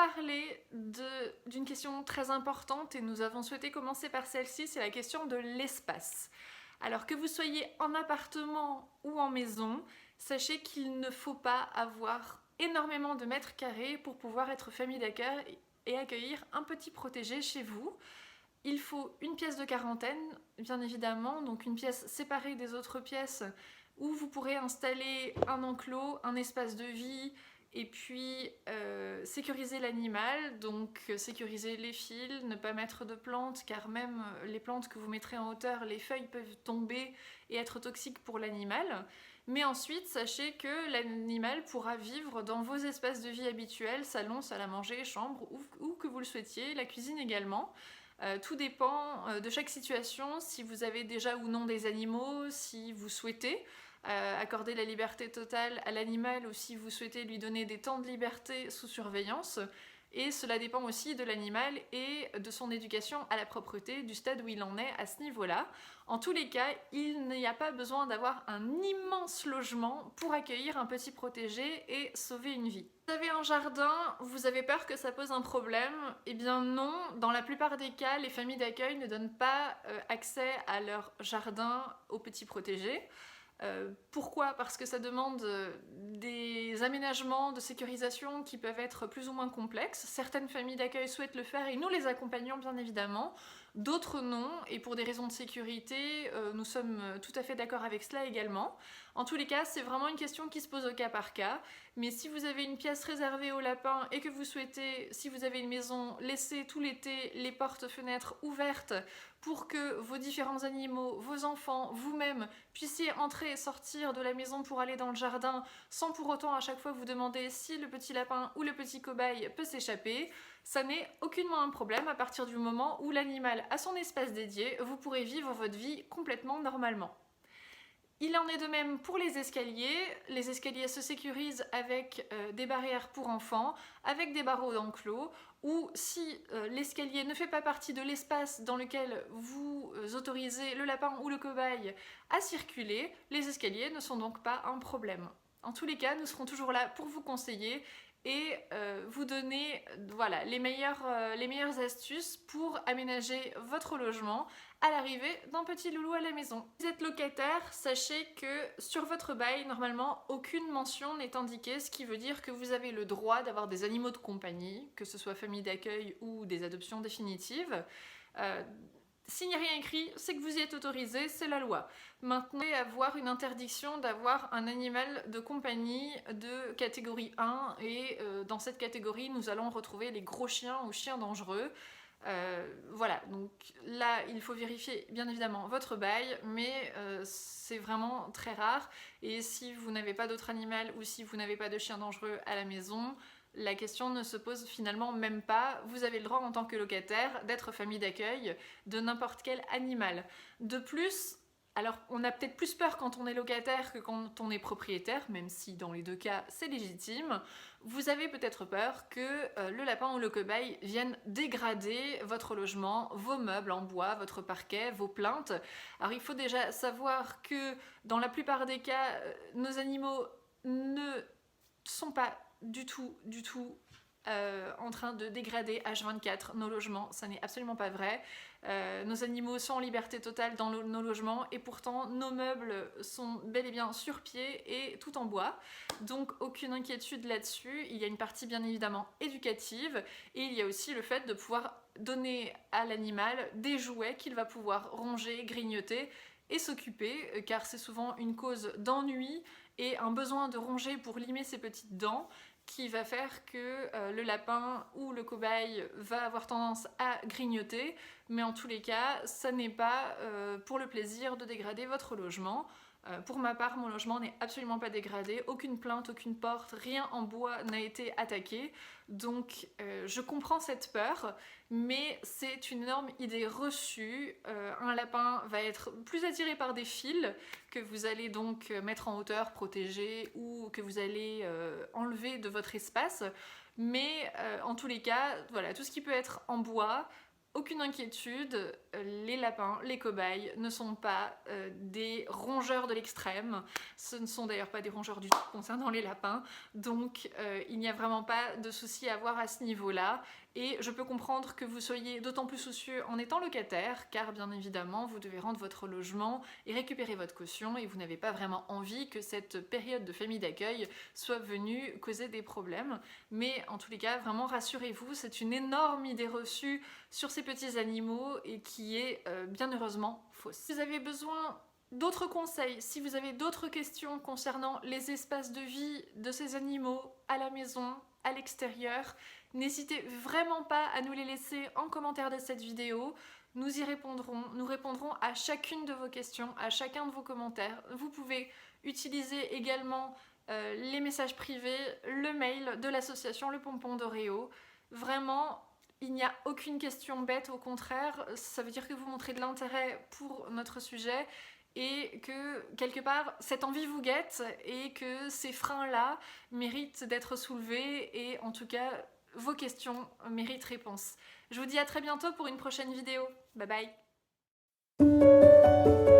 parler d'une question très importante et nous avons souhaité commencer par celle-ci, c'est la question de l'espace. Alors que vous soyez en appartement ou en maison, sachez qu'il ne faut pas avoir énormément de mètres carrés pour pouvoir être famille d'accueil et accueillir un petit protégé chez vous. Il faut une pièce de quarantaine, bien évidemment, donc une pièce séparée des autres pièces où vous pourrez installer un enclos, un espace de vie, et puis sécuriser l'animal, donc sécuriser les fils, ne pas mettre de plantes, car même les plantes que vous mettrez en hauteur, les feuilles peuvent tomber et être toxiques pour l'animal. Mais ensuite, sachez que l'animal pourra vivre dans vos espaces de vie habituels, salon, salle à manger, chambre, où que vous le souhaitiez, la cuisine également. Tout dépend de chaque situation, si vous avez déjà ou non des animaux, si vous souhaitez accorder la liberté totale à l'animal ou si vous souhaitez lui donner des temps de liberté sous surveillance. Et cela dépend aussi de l'animal et de son éducation à la propreté, du stade où il en est à ce niveau-là. En tous les cas, il n'y a pas besoin d'avoir un immense logement pour accueillir un petit protégé et sauver une vie. Vous avez un jardin, vous avez peur que ça pose un problème? Eh bien non, dans la plupart des cas, les familles d'accueil ne donnent pas accès à leur jardin aux petits protégés. Pourquoi? Parce que ça demande des aménagements de sécurisation qui peuvent être plus ou moins complexes. Certaines familles d'accueil souhaitent le faire et nous les accompagnons bien évidemment, d'autres non, et pour des raisons de sécurité, nous sommes tout à fait d'accord avec cela également. En tous les cas, c'est vraiment une question qui se pose au cas par cas, mais si vous avez une pièce réservée aux lapins et que vous souhaitez, si vous avez une maison, laisser tout l'été les portes-fenêtres ouvertes pour que vos différents animaux, vos enfants, vous-même, puissiez entrer et sortir de la maison pour aller dans le jardin sans pour autant à chaque fois vous demander si le petit lapin ou le petit cobaye peut s'échapper, ça n'est aucunement un problème à partir du moment où l'animal a son espace dédié, vous pourrez vivre votre vie complètement normalement. Il en est de même pour les escaliers. Les escaliers se sécurisent avec des barrières pour enfants, avec des barreaux d'enclos, ou si l'escalier ne fait pas partie de l'espace dans lequel vous autorisez le lapin ou le cobaye à circuler, les escaliers ne sont donc pas un problème. En tous les cas, nous serons toujours là pour vous conseiller et vous donner voilà, les meilleures astuces pour aménager votre logement à l'arrivée d'un petit loulou à la maison. Si vous êtes locataire, sachez que sur votre bail, normalement, aucune mention n'est indiquée, ce qui veut dire que vous avez le droit d'avoir des animaux de compagnie, que ce soit famille d'accueil ou des adoptions définitives. S'il n'y a rien écrit, c'est que vous y êtes autorisé, c'est la loi. Maintenant, avoir une interdiction d'avoir un animal de compagnie de catégorie 1 et dans cette catégorie, nous allons retrouver les gros chiens ou chiens dangereux. Voilà, donc là, il faut vérifier bien évidemment votre bail, mais c'est vraiment très rare. Et si vous n'avez pas d'autre animal ou si vous n'avez pas de chien dangereux à la maison, la question ne se pose finalement même pas. Vous avez le droit en tant que locataire d'être famille d'accueil de n'importe quel animal. De plus, alors on a peut-être plus peur quand on est locataire que quand on est propriétaire, même si dans les deux cas c'est légitime. Vous avez peut-être peur que le lapin ou le cobaye vienne dégrader votre logement, vos meubles en bois, votre parquet, vos plinthes. Alors il faut déjà savoir que dans la plupart des cas, nos animaux ne sont pas du tout en train de dégrader H24 nos logements, ça n'est absolument pas vrai. Nos animaux sont en liberté totale dans nos logements et pourtant nos meubles sont bel et bien sur pied et tout en bois. Donc aucune inquiétude là-dessus. Il y a une partie bien évidemment éducative et il y a aussi le fait de pouvoir donner à l'animal des jouets qu'il va pouvoir ronger, grignoter et s'occuper, car c'est souvent une cause d'ennui et un besoin de ronger pour limer ses petites dents qui va faire que le lapin ou le cobaye va avoir tendance à grignoter, mais en tous les cas, ça n'est pas pour le plaisir de dégrader votre logement. Pour ma part, mon logement n'est absolument pas dégradé, aucune plainte, aucune porte, rien en bois n'a été attaqué, donc je comprends cette peur, mais c'est une énorme idée reçue. Un lapin va être plus attiré par des fils que vous allez donc mettre en hauteur, protéger ou que vous allez enlever de votre espace, mais en tous les cas, voilà, tout ce qui peut être en bois, aucune inquiétude, les lapins, les cobayes ne sont pas des rongeurs de l'extrême. Ce ne sont d'ailleurs pas des rongeurs du tout concernant les lapins. Donc il n'y a vraiment pas de souci à avoir à ce niveau-là. Et je peux comprendre que vous soyez d'autant plus soucieux en étant locataire, car bien évidemment, vous devez rendre votre logement et récupérer votre caution, et vous n'avez pas vraiment envie que cette période de famille d'accueil soit venue causer des problèmes. Mais en tous les cas, vraiment rassurez-vous, c'est une énorme idée reçue sur ces petits animaux et qui est bien heureusement fausse. Si vous avez besoin d'autres conseils, si vous avez d'autres questions concernant les espaces de vie de ces animaux à la maison, à l'extérieur, n'hésitez vraiment pas à nous les laisser en commentaire de cette vidéo. Nous y répondrons, nous répondrons à chacune de vos questions, à chacun de vos commentaires. Vous pouvez utiliser également les messages privés, le mail de l'association Le Pompon d'Oreo. Vraiment, il n'y a aucune question bête, au contraire, ça veut dire que vous montrez de l'intérêt pour notre sujet et que quelque part cette envie vous guette et que ces freins-là méritent d'être soulevés et en tout cas vos questions méritent réponse. Je vous dis à très bientôt pour une prochaine vidéo. Bye bye.